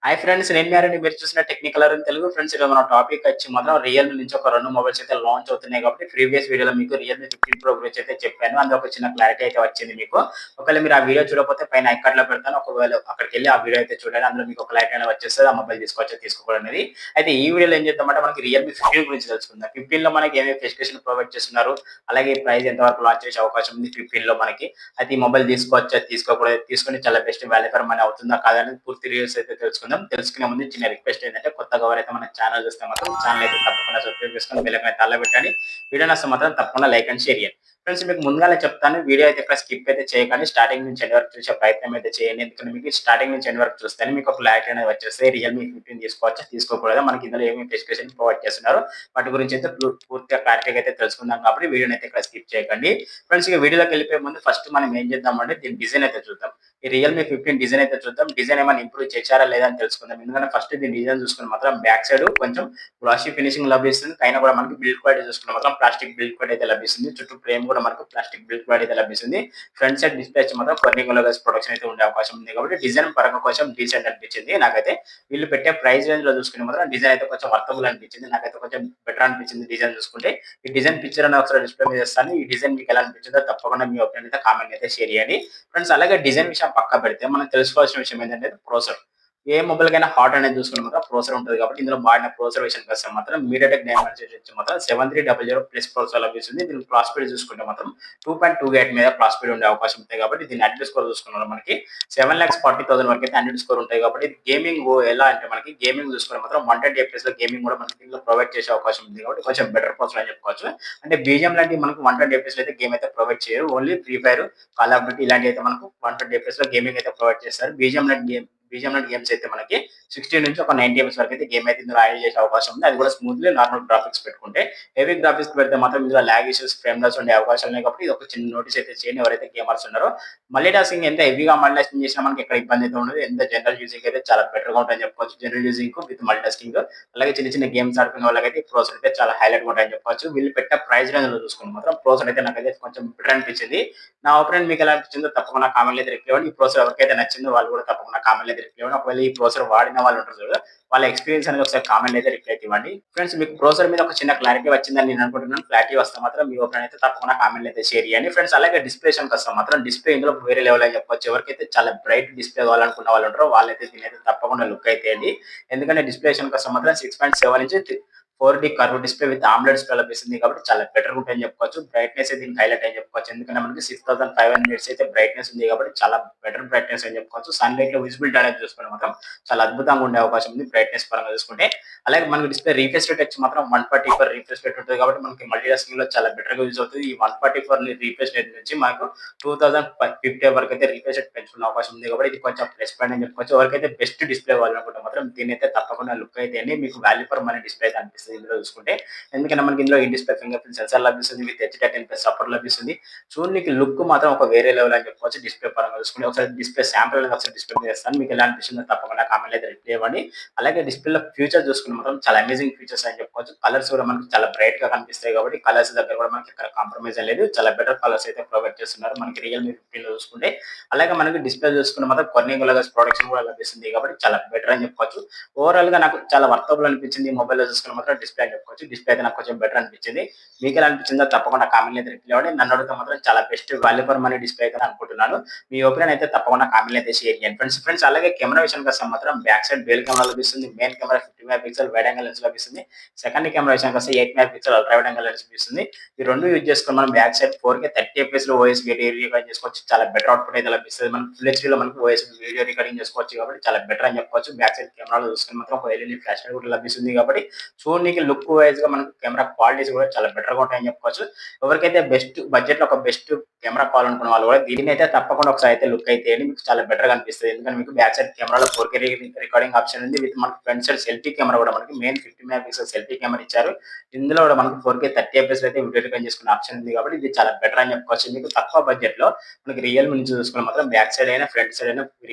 Hi friends, నేను మ్యారండి. మీరు చూసిన టెక్నికల్ అరుణ్ తెలుగు. ఫ్రెండ్స్, ఈరోజు మన టాపిక్ వచ్చి మాత్రం రియల్‌మీ నుంచి ఒక 2 మొబైల్స్ అయితే లాంచ్ అవుతున్నాయి కాబట్టి ప్రీవియస్ వీడియోలో మీకు రియల్‌మీ 15 ప్రో గురించి అయితే చెప్పాను. అందులో ఒక చిన్న క్లారిటీ అయితే వచ్చింది మీకు. ఒకవేళ మీరు ఆ వీడియో చూడకపోతే పైన ఐ కార్డ్‌లో పెడతాను. ఒకవేళ అక్కడికెళ్ళి ఆ వీడియో అయితే చూడండి. అందులో మీకు ఒక క్లారిటీ అనేది వచ్చేస్తది. ఆ మొబైల్ తీసుకోవచ్చా తీసుకోకూడదా అనేది. అయితే ఈ వీడియోలో ఏం చేద్దామంటే మనకి రియల్‌మీ 15 గురించి తెలుసుకుందాం. 15లో మనకి ఏమేమి స్పెసిఫికేషన్ ప్రొవైడ్ చేస్తున్నారు, అలాగే ప్రైస్ ఎంత వరకు లాంచ్ చేసే అవకాశం ఉంది 15లో మనకి. అయితే ఈ మొబైల్ తీసుకోవచ్చా తీసుకోకూడదా, తీసుకొని చాలా బెస్ట్ వాల్యూ ఫర్ మనీ అవుతుందా కాదా అనేది పూర్తి రివ్యూస్ అయితే తెలుసుకుందాం. తెలుసుకునే ముందు చిన్న రిక్వెస్ట్ ఏంటంటే కొత్తగా ఎవరైతే మన ఛానల్ చూస్తే మాత్రం ఛానల్ అయితే తప్పకుండా సబ్స్క్రైబ్ చేసుకొని బెల్ ఐకాన్ అయితే అలా పెట్టండి. వీడియో నచ్చితే మాత్రం తప్పకుండా లైక్ అండ్ షేర్ చేయండి. ఫ్రెండ్స్, మీకు ముందుగానే చెప్తాను, వీడియో అయితే ఇక్కడ స్కిప్ అయితే చేయకండి. స్టార్టింగ్ నుంచి ఎండ్ వరకు చూసే ప్రయత్నం అయితే చేయండి. ఎందుకంటే మీకు స్టార్టింగ్ నుంచి ఎండ్ వరకు చూస్తేనే మీకు ఒక క్లారిటీ అనేది వచ్చేస్తే రియల్‌మీ 15 తీసుకోవచ్చా తీసుకోకూడదా, మనకి ఇందులో ఏమేమి స్పెసిఫికేషన్ ప్రొవైడ్ చేస్తున్నారు వాటి గురించి అయితే పూర్తిగా క్లారిటీగా అయితే తెలుసుకుందాం. కాబట్టి వీడియోని అయితే ఇక్కడ స్కిప్ చేయకండి. ఫ్రెండ్స్, ఇక వీడియోలోకి వెళ్ళిపోయే ముందు ఫస్ట్ మనం ఏం చేద్దామంటే దీని డిజైన్ అయితే చూద్దాం. ఈ రియల్‌మీ 15 డిజైన్ అయితే చూద్దాం. డిజైన్ ఏమైనా ఇంప్రూవ్ చేశారా లేదా అని తెలుసుకుందాం. ఎందుకంటే ఫస్ట్ దీని డిజైన్ చూసుకుంటే మాత్రం బ్యాక్ సైడ్ కొంచెం గ్లాసీ ఫినిషింగ్ లభిస్తుంది. పైన కూడా మనకి బిల్డ్ క్వాలిటీ చూసుకుంటే మాత్రం ప్లాస్టిక్ బిల్డ్ క్వాలిటీ అయితే లభిస్తుంది. చుట్టూ ఫ్రేమ్ కూడా మనకు ప్లాస్టిక్ బిల్డ్ క్వాలిటీ అయితే లభిస్తుంది. ఫ్రంట్ సైడ్ డిస్ప్లే వచ్చి మాత్రం కొర్నింగ్ లోగోస్ ప్రొడక్షన్ అయితే ఉండే అవకాశం ఉంది. కాబట్టి డిజైన్ పరంగా కొంచెం డీసెంట్ అనిపించింది నాకైతే. వీళ్ళు పెట్టే ప్రైస్ రేంజ్ లో చూసుకుంటే మాత్రం డిజైన్ అయితే కొంచెం వర్తబుల్ అనిపించింది. నాకైతే కొంచెం బెటర్ అనిపించింది డిజైన్ చూసుకుంటే. ఈ డిజైన్ పిక్చర్ అనేది ఒకసారి డిస్ప్లే మీద ఇస్తాను. ఈ డిజైన్ మీకు ఎలా అనిపించిందో తప్పకుండా మీ ఒపీనియన్ అయితే కామెంట్ అయితే షేర్ చేయండి. ఫ్రెండ్స్, అలాగే డిజైన్ విషయం పక్క పెడితే మనం తెలుసుకోవాల్సిన విషయం ఏంటంటే ప్రాసెసర్. ఏ మొబైల్ కైనా హార్ట్ అనేది చూసుకుంటే మాత్రం ప్రాసెసర్ ఉంటుంది. కాబట్టి ఇందులో వాడిన ప్రాసెసర్ విషయానికి వస్తే మాత్రం మీడియాటెక్ డైమెన్సిటీ మాత్రం 7300 ప్లస్ ప్రాసెసర్ లభిస్తుంది. దీని క్లాక్ స్పీడ్ చూసుకుంటే మాత్రం 2.2 గైట్ మీద క్లాక్ స్పీడ్ ఉండే అవకాశం ఉంటాయి. కాబట్టి దీని అన్నిటి స్కోర్ చూసుకున్నాం మనకి 7,40,000 వరకు అయితే అన్నిటి స్కోర్ ఉంటాయి. కాబట్టి గేమింగ్ ఎలా అంటే మనకి గేమింగ్ చూసుకుంటే మాత్రం 120 FPS లో గేమింగ్ కూడా మనకి దీనిలో ప్రొవైడ్ చేసే అవకాశం ఉంది. కాబట్టి కొంచెం బెటర్ ప్రాసెసర్ అని చెప్పుకోవచ్చు. అంటే బీజిఎం లాంటి మనకు 120 FPS లో అయితే గేమ్ అయితే ప్రొవైడ్ చేయరు. Only free fire, call of duty ఇలాంటి అయితే మనకు 120 FPS లో గేమింగ్ అయితే ప్రొవైడ్ చేస్తారు. బీజిఎం లాంటి గేమ్స్ అయితే మనకి 60 నుంచి ఒక 90 ఎమ్ఎస్ వరకు అయితే గేమ్ అయితే ఇందులో యాడ్ చేసే అవకాశం ఉంది. అది కూడా స్మూత్లీ నార్మల్ గ్రాఫిక్స్ పెట్టుకుంటే. హెవీ గ్రాఫిక్స్ పెడితే మాత్రం ఇందులో లాగ్ ఇష్యూస్, ఫ్రేమ్ లాస్ ఉండే అవకాశాలు ఉన్నాయి. కాబట్టి ఇది ఒక చిన్న నోటీస్ అయితే చేయండి ఎవరైతే గేమర్స్ ఉన్నారో. మల్టీ టాస్కింగ్ ఎంత హెవీగా మల్టీ టాస్కింగ్ చేసినా మనకి ఎక్కడ ఇబ్బంది అయితే ఉండదు. ఎంత జనరల్ యూజింగ్ అయితే చాలా బెటర్‌గా ఉంటుందని చెప్పుకోవచ్చు. General using with multi tasking, అలాగే చిన్న చిన్న గేమ్స్ ఆడుకునే వాళ్ళకైతే ఈ ప్రాసెసర్ అయితే చాలా హైలైట్‌గా ఉంటాయని చెప్పొచ్చు. వీళ్ళు పెట్టిన ప్రైస్ రేంజ్‌లో చూసుకుంటే మాత్రం ప్రాసెసర్ అయితే నాకైతే కొంచెం బెటర్ అనిపించింది. నా ఒపీనియన్ మీకు ఎలా అనిపించిందో తప్పకుండా కామెంట్‌లో అయితే రిప్లై ఇవ్వండి. ఈ ప్రాసెసర్ ఎవరికైతే నచ్చిందో వాళ్ళు కూడా తప్పకుండా కామెంట్‌లో అయితే రిప్లై ఇవ్వండి. ఒకవేళ ఈ ప్రాసెసర్ వాడిన వాళ్ళు ఉంటారు చూడు, వాళ్ళ ఎక్స్‌పీరియన్స్ అనేది ఒకసారి కామెంట్‌లో అయితే రిప్లై అయితే ఇవ్వండి. ఫ్రెండ్స్, మీకు ప్రాసెసర్ మీద ఒక చిన్న క్లారిటీ వచ్చిందని నేను అనుకుంటున్నాను. క్లారిటీ వస్తే మాత్రం మీ ఒపీనియన్ అయితే తప్పకుండా కామెంట్‌లో అయితే షేర్ చేయండి. ఫ్రెండ్స్, అలాగే డిస్ప్లే విషయానికి వస్తే మాత్రం డిస్ప్లే ఇందులో వేరే లెవెల్ అని చెప్పొచ్చు. ఎవరికైతే చాలా బ్రైట్ డిస్ప్లే కావాలనుకున్న వాళ్ళు ఉంటారో వాళ్ళైతే దీనైతే తప్పకుండా లుక్ అయితే అండి. ఎందుకంటే డిస్ప్లే విషయానికి వస్తే మాత్రం 6.7 inch 4D curve display with omelette display లభిస్తుంది. కాబట్టి చాలా బెటర్‌గా ఉంటాయని చెప్పుకోవచ్చు. బ్రైట్‌నెస్ దీనికి హైలైట్ అని చెప్పుకోవచ్చు. ఎందుకంటే మనకి 6500 నిట్స్ అయితే బ్రైట్‌నెస్ ఉంది. కాబట్టి చాలా బెటర్ బ్రైట్‌నెస్ అని చెప్పుకోవచ్చు. సన్‌లైట్‌లో విజిబిలిటీ అనేది చూసుకుంటే మాత్రం చాలా అద్భుతంగా ఉండే అవకాశం ఉంది బ్రైట్‌నెస్ పరంగా చూసుకుంటే. అలాగే మనకి డిస్ప్లే రిఫ్రెష్ రేట్ వచ్చి మాత్రం 144 రిఫ్రెష్ రేట్ ఉంటుంది. కాబట్టి మనకి మల్టీ టాస్కింగ్‌లో చాలా బెటర్‌గా యూజ్ అవుతుంది. ఈ 144 రిఫ్రెష్ రేట్ నుంచి మనకు 2050 వరకు అయితే రిఫ్రెష్ రేట్ పెంచుకునే అవకాశం ఉంది. కాబట్టి ఇది కొంచెం ప్లస్ పాయింట్ అని చెప్పుకోవచ్చు. ఎవరికైతే బెస్ట్ డిస్ప్లే కావాలనుకుంటే మాత్రం దీనైతే తప్పకుండా లుక్ అయితే అండి మీకు వాల్యూ ఫర్ మనీ డిస్ప్లే అయితే అనిపిస్తుంది ఇందులో చూసుకుంటే. ఎందుకంటే మనకి ఇందులో in display finger print censor లభిస్తుంది. విత్ హెచ్10+ సపోర్ట్ లభిస్తుంది. చూడనికి లుక్ మాత్రం ఒక వేరే లెవెల్ అని చెప్పుకోవచ్చు. డిస్ప్లే పరంగా చూసుకుంటే ఒకసారి డిస్ప్లే శాంపుల్ అనేది ఒకసారి డిస్ప్లే మీద ఇస్తాను. మీకు ఎలా అనిపిస్తుందో తప్పకుండా కామెంట్ అయితే రిప్లై ఇవ్వండి. అలాగే డిస్ప్లేలో ఫ్యూచర్ చూసుకుంటే మాత్రం చాలా అమేజింగ్ ఫీచర్స్ అని చెప్పుకోవచ్చు. కలర్స్ కూడా మనకి చాలా బ్రైట్ గా కనిపిస్తాయి. కాబట్టి కలర్స్ దగ్గర కూడా మనకి ఇక్కడ కాంప్రమైజ్ లేదు. చాలా బెటర్ కలర్స్ అయితే ప్రొవైడ్ చేస్తున్నారు మనకి రియల్‌మీ 15 లో చూసుకుంటే. అలాగే మనకి డిస్ప్లే చూసుకుంటే మాత్రం కొర్నింగ్ లోగోస్ ప్రొడక్షన్ కూడా లభిస్తుంది. కాబట్టి చాలా బెటర్ అని చెప్పుకోవచ్చు. ఓవరాల్ గా నాకు చాలా వర్తబుల్ అనిపించింది. ఈ మొబైల్‌లో చూసుకుంటే మాత్రం డిస్ప్లే అని చెప్పుకోవచ్చు. డిస్ప్లే అయితే నాకు కొంచెం బెటర్ అనిపించింది. మీకు ఎలా అనిపించిందో తప్పకుండా కామెంట్ అయితే రిప్లై ఇవ్వండి. నన్ను అడిగితే మాత్రం చాలా best value for money display అయితే అనుకుంటున్నాను. మీ ఒపీనియన్ అయితే తప్పకుండా కామెంట్ అయితే షేర్ చేయండి ఫ్రెండ్స్. అలాగే కెమెరా విషయానికి వస్తే మాత్రం బ్యాక్ సైడ్ డ్యూయల్ కెమెరా లభిస్తుంది. Main camera 50 mega pixel wide angle lens లభిస్తుంది. సెకండ్ కెమెరా విషయానికి వస్తే 8 mega pixel ultra wide angle lens లభిస్తుంది. ఈ రెండు యూజ్ చేసుకొని మనం బ్యాక్ సైడ్ 4K 30 FPS లో ఓఎస్ వీడియో రికార్డ్ చేసుకోవచ్చు. చాలా బెటర్ అవుట్‌పుట్ అయితే లభిస్తుంది. మనం ఫుల్ హెచ్‌డీలో మనకు ఓఎస్ వీడియో రికార్డింగ్ చేసుకోవచ్చు. కాబట్టి చాలా బెటర్ అని చెప్పుకోవచ్చు. బ్యాక్ సైడ్ కెమెరాలో చూసుకుంటే మాత్రం ఒక ఎల్ఈడీ ఫ్లాష్ లైట్ కూడా లభిస్తుంది. కాబట్టి చూడనీకి లుక్ వైస్ గా మనకు కెమెరా క్వాలిటీస్ కూడా చాలా బెటర్‌గా ఉంటాయని చెప్పుకోవచ్చు. ఎవరికైతే బెస్ట్ బడ్జెట్‌లో ఒక బెస్ట్ కెమెరా కావాలనుకున్న వాళ్ళు కూడా దీన్నైతే తప్పకుండా ఒకసారి అయితే లుక్ అయితే వేయండి. మీకు చాలా బెటర్‌గా అనిపిస్తది. ఎందుకంటే మీకు బ్యాక్ సైడ్ కెమెరాలో 4K రికార్డింగ్ ఆప్షన్ ఉంది. విత్ మనకి ఫ్రంట్ సైడ్ సెల్ఫీ కెమెరా కూడా మనకి main 50 mega pixel selfie camera ఇచ్చారు. ఇందులో కూడా మనకి 4K 30 FPS లో అయితే వీడియో రికార్డ్ చేసుకునే ఆప్షన్ ఉంది. కాబట్టి ఇది చాలా బెటర్ అని చెప్పుకోవచ్చు. మీకు తక్కువ బడ్జెట్‌లో మనకి రియల్‌మీ నుంచి చూసుకుంటే మాత్రం బ్యాక్ సైడ్ అయినా, ఫ్రంట్ సైడ్ అయినా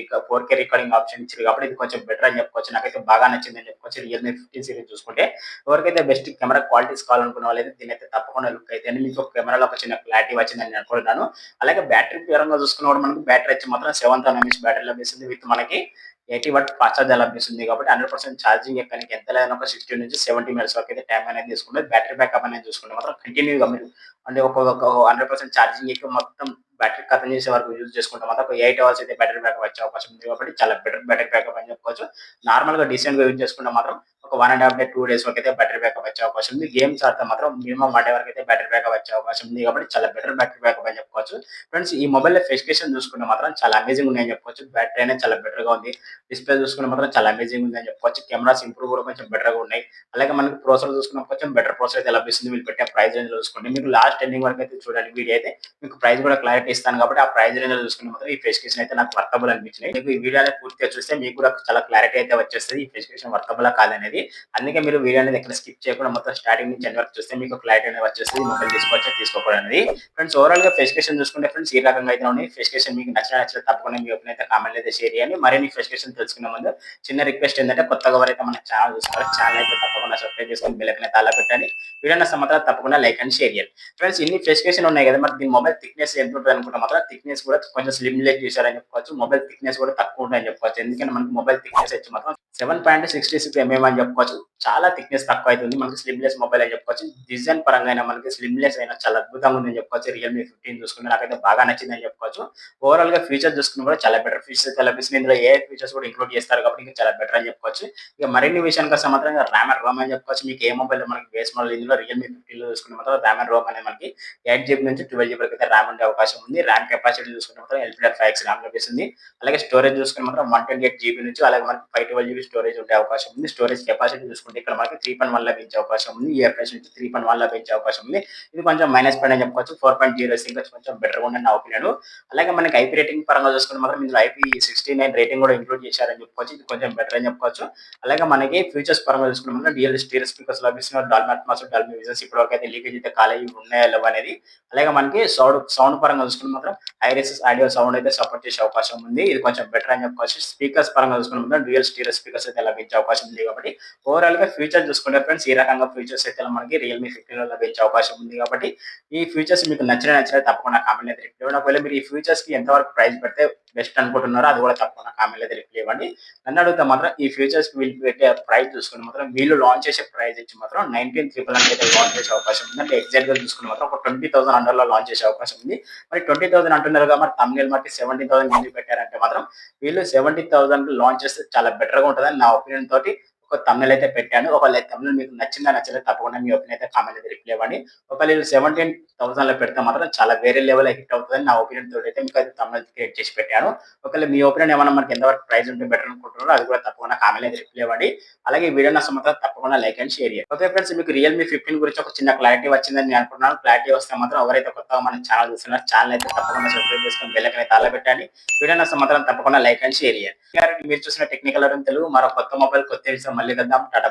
4K రికార్డింగ్ ఆప్షన్ ఇచ్చారు. కాబట్టి ఇది కొంచెం బెటర్ అని చెప్పుకోవచ్చు. నాకైతే బాగా నచ్చిందని చెప్పుకోవచ్చు. రియల్‌మీ 15 సీరీస్ చూసుకుంటే. ఎవరికైతే బెస్ట్ కెమెరా క్వాలిటీస్ కావాలనుకున్న వాళ్ళైతే దీనైతే తప్పకుండా లుక్ అయితే అండి. మీకు కెమెరాలో ఒక చిన్న క్లారిటీ వచ్చిందని నేను అనుకుంటున్నాను. అలాగే బ్యాటరీ పరంగా చూసుకున్న కూడా మనకి బ్యాటరీ వచ్చి మాత్రం 7000 mAh బ్యాటరీ లభిస్తుంది. విత్ మనకి 80 వాట్ ఫాస్ట్ ఛార్జర్ లభిస్తుంది కాబట్టి 100% ఛార్జింగ్ ఎక్కడానికి ఎంత లేదన్నా ఒక 60-70 మినిట్స్ వరకు అయితే టైం అనేది తీసుకుంటుంది. బ్యాటరీ బ్యాకప్ అనేది చూసుకుంటే మాత్రం కంటిన్యూగా మీరు అంటే ఒక 100% ఛార్జింగ్ ఎక్కి మొత్తం బ్యాటరీ ఖతం చేసే వరకు యూజ్ చేసుకుంటే మాత్రం ఒక 8 అవర్స్ అయితే బ్యాటరీ బ్యాకప్ వచ్చే అవకాశం ఉంది కాబట్టి చాలా బెటర్ బ్యాటరీ బ్యాకప్ అని చెప్పుకోవచ్చు. నార్మల్‌గా డీసెంట్‌గా యూజ్ చేసుకుంటే మాత్రం ఒక 1 ½ డే, 2 డేస్ వరకు అయితే బ్యాటరీ బ్యాకప్ వచ్చే అవకాశం ఉంది. గేమ్స్ ఆడితే మాత్రం మినిమమ్ 1 డే వరకు అయితే బ్యాటరీ బ్యాకప్ వచ్చే అవకాశం ఉంది కాబట్టి చాలా బెటర్ బ్యాటరీ బ్యాకప్ అని చెప్పుకోవచ్చు. ఫ్రెండ్స్ ఈ మొబైల్‌లో స్పెసిఫికేషన్ చూసుకుంటే మాత్రం చాలా అమేజింగ్ ఉన్నాయని చెప్పుకోవచ్చు. బ్యాటరీ అనేది చాలా బెటర్‌గా ఉంది. డిస్‌ప్లే చూసుకుంటే మాత్రం చాలా అమేజింగ్ ఉందని చెప్పుకోవచ్చు. కెమెరాస్ ఇంప్రూవ్ కూడా కొంచెం బెటర్‌గా ఉన్నాయి. అలాగే మనకి ప్రాసెసర్ చూసుకున్నప్పుడు కొంచెం బెటర్ ప్రాసెసర్ అయితే లభిస్తుంది. వీళ్ళు పెట్టే ప్రైస్ రేంజ్‌లో చూసుకుంటే మీకు లాస్ట్ ఎండింగ్ వరకు అయితే చూడండి వీడియో అయితే. మీకు ప్రైస్ కూడా క్లారిటీ ఇస్తాను కాబట్టి ఆ ప్రైస్ రేంజ్‌లో చూసుకుంటే మాత్రం ఈ స్పెసిఫికేషన్ అయితే నాకు వర్తబుల్ అనిపించినాయి. మీకు ఈ వీడియో అనేది పూర్తిగా చూస్తే మీకు కూడా చాలా క్లారిటీ అయితే వచ్చేస్తది. ఈ స్పెసిఫికేషన్ వర్తబులా కాదనేది. అందుకే మీరు వీడియో అనేది ఎక్కడ స్కిప్ చేయకుండా మొత్తం స్టార్టింగ్ నుంచి ఎండ్ వరకు చూస్తే మీకు క్లారిటీ అనేది వచ్చేస్తది. మొబైల్ తీసుకోవచ్చా తీసుకోకూడదు అనేది. ఫ్రెండ్స్ ఓవరాల్‌గా స్పెసిఫికేషన్ చూసుకుంటే ఫ్రెండ్స్ ఈ రకంగా అయితే ఉన్నాయి. స్పెసిఫికేషన్ మీకు నచ్చలేదు తప్పకుండా మీ ఒపీనియన్ అయితే కామెంట్‌లో అయితే షేర్ చేయండి. మరిన్ని స్పెసిఫికేషన్ తెలుసుకునే ముందు చిన్న రిక్వెస్ట్ ఏంటంటే కొత్తగా ఎవరైతే మన ఛానల్ చూస్తున్నారో ఛానల్ అయితే తప్పకుండా సబ్స్క్రైబ్ చేసుకొని బెల్ ఐకాన్ అయితే ఆల్‌లో పెట్టండి. వీడియో నచ్చితే మాత్రం తప్పకుండా లైక్ అండ్ షేర్ చేయండి. ఫ్రెండ్స్ ఇన్ని స్పెసిఫికేషన్ ఉన్నాయి కదా! మరి దీని మొబైల్ థిక్‌నెస్ ఎంత ఉంటది అనుకుంటే మాత్రం థిక్‌నెస్ కూడా కొంచెం స్లిమ్‌లెగ్ చేశారని చెప్పుకోవచ్చు. మొబైల్ థిక్‌నెస్ కూడా తక్కువ ఉంటదని చెప్పుకోవచ్చు. ఎందుకంటే మనకి మొబైల్ థిక్‌నెస్ వచ్చి మాత్రం 7.66 ఎంఎం అని చెప్పుకోవచ్చు. చాలా థిక్‌నెస్ తక్కువ అయితుంది. మనకి స్లిమ్‌లెస్ మొబైల్ అని చెప్పుకోవచ్చు. డిజైన్ పరంగా అయినా మనకి స్లిమ్‌లెస్ అయినా చాలా అద్భుతంగా ఉందని చెప్పుకోవచ్చు. రియల్‌మీ 15 చూసుకుంటే నాకైతే బాగా నచ్చిందని చెప్పుకోవచ్చు. ఓవరాల్‌గా ఫీచర్స్ చూసుకున్నా కూడా చాలా బెటర్ ఫీచర్స్ అయితే లభిస్తున్నాయి. ఇందులో ఏఐ ఫీచర్స్ కూడా ఇంక్లూడ్ చేస్తారు కాబట్టి ఇంకా చాలా బెటర్ అని చెప్పుకోవచ్చు. ఇక మరిన్ని విషయానికొస్తే మాత్రం ర్యామ్ అండ్ రోమ్ అని చెప్పుకోవచ్చు. మీకు ఏ మొబైల్ మనకి బేస్ మోడల్ ఇందులో రియల్‌మీ 15లో చూసుకుంటే మాత్రం ర్యామ్ అండ్ రోమ్ అనేది మనకి 8 జీబీ నుంచి 12 జీబీ వరకు అయితే ర్యామ్ ఉండే అవకాశం ఉంది. ర్యామ్ కెపాసిటీ చూసుకుంటే మాత్రం LPDDR5X ర్యామ్ లభిస్తుంది. అలాగే స్టోరేజ్ చూసుకుంటే మాత్రం 128 జీబీ నుంచి అలాగే మనకి 512 జీబీ స్టోరేజ్ ఉండే అవకాశం ఉంది. స్టోరేజ్ కెపాసిటీ చూసుకుంటే ఇక్కడ మనకి 3.1 లభించే అవకాశం ఉంది. యూఎఫ్ఎస్ నుంచి 3.1 లభించే అవకాశం ఉంది. ఇది కొంచెం మైనస్ పాయింట్ అని చెప్పుకోవచ్చు. 4.0 ఇంకా కొంచెం బెటర్‌గా ఉందని నా ఒపీనియన్. అలాగే మనకి ఐపీ రేటింగ్ పరంగా చూసుకుంటే మాత్రం ఇందులో IP69 రేటింగ్ కూడా ఇంక్లూడ్ చేశారని చెప్పుకోవచ్చు. ఇది కొంచెం బెటర్ అని చెప్పుకోవచ్చు. అలాగే మనకి ఫీచర్స్ పరంగా చూసుకుంటే మాత్రం డ్యూయల్ స్టీరియో స్పీకర్స్ లభిస్తున్నాయి. డాల్బీ అట్మాస్, డాల్బీ విజన్స్ ఇప్పటివరకు అయితే లీకేజ్ అయితే కాలేదు. ఉన్నాయా లేవా అనేది. అలాగే మనకి సౌండ్ పరంగా చూసుకుంటే మాత్రం ఐరిస్ ఆడియో సౌండ్ అయితే సపోర్ట్ చేసే అవకాశం ఉంది. ఇది కొంచెం బెటర్ అని చెప్పుకోవచ్చు. స్పీకర్స్ పరంగా చూసుకుంటే మాత్రం డ్యూయల్ స్టీరియో స్పీకర్స్ అయితే లభించే అవకాశం ఉంది కాబట్టి ఓవరాల్‌గా ఫ్యూచర్ చూసుకుంటే ఫ్రెండ్స్ ఈ రకంగా ఫ్యూచర్స్ అయితే మనకి రియల్‌మీ 15లో లభించే అవకాశం ఉంది కాబట్టి ఈ ఫీచర్స్ మీకు నచ్చలేదు తప్పకుండా కామెంట్‌లో అయితే రిప్లై ఇవ్వండి. ఒకవేళ మీరు ఈ ఫీచర్స్‌కి ఎంతవరకు ప్రైస్ పెడితే బెస్ట్ అనుకుంటున్నారో అది కూడా తప్పకుండా కామెంట్‌లో అయితే రిప్లై ఇవ్వండి. నన్ను అడిగితే మాత్రం ఈ ఫీచర్స్‌కి వీళ్ళు పెట్టే ప్రైస్ చూసుకుంటే మాత్రం వీళ్ళు లాంచ్ చేసే ప్రైస్ ఇచ్చి మాత్రం 19,999 అయితే లాంచ్ చేసే అవకాశం ఉంది. అంటే ఎగ్జాక్ట్‌గా చూసుకుంటే మాత్రం ఒక 20,000 అండర్‌లో లాంచ్ చేసే అవకాశం ఉంది. మరి 20,000 అంటున్నారుగా మరి థంబ్‌నెయిల్ మట్టి 17,000 ఎందుకు పెట్టారంటే మాత్రం వీళ్ళు 70,000 లాంచ్ చేస్తే చాలా బెటర్‌గా ఉంటదని నా ఒపీనియన్ తోటి ఒక థంబ్‌నెయిల్ అయితే పెట్టాను. ఒకవేళ థంబ్‌నెయిల్ మీకు నచ్చిందా నచ్చలేదా తప్పకుండా మీ ఒపీనియన్ అయితే కామెంట్ అయితే రిప్లై ఇవ్వండి. ఒకవేళ వీళ్ళు 17,000లో పెడితే మాత్రం చాలా వేరే లెవెల్‌లో హిట్ అవుతదని నా ఒపీనియన్ తోటైతే మీకైతే థంబ్‌నెయిల్ క్రియేట్ చేసి పెట్టాను. ఒకవేళ మీ ఒపీనియన్ ఏమన్నా మనకి ఎంతవరకు ప్రైస్ ఉంటే బెటర్ అనుకుంటున్నారో అది కూడా తప్పకుండా కామెంట్‌లో అయితే రిప్లై ఇవ్వండి. అలాగే ఈ వీడియో నచ్చితే మాత్రం తప్పకుండా లైక్ అండ్ షేర్ చేయండి. ఓకే ఫ్రెండ్స్ మీకు రియల్‌మీ 15 గురించి ఒక చిన్న క్లారిటీ వచ్చిందని నేను అనుకుంటున్నాను. క్లారిటీ వస్తే మాత్రం ఎవరైతే కొత్తగా మన ఛానల్ చూస్తున్నారో ఛానల్ అయితే తప్పకుండా సబ్స్క్రైబ్ చేసుకొని బెల్ ఐకాన్ అయితే ఆల్‌లో పెట్టండి. వీడియో నచ్చితే మాత్రం తప్పకుండా లైక్ అండ్ షేర్ చేయండి. మీరు చూసిన టెక్నికల్ తెలుగు మరో కొత్త మొబైల్ కొత్త విషయం మళ్ళీ కలుద్దాం. టాటా.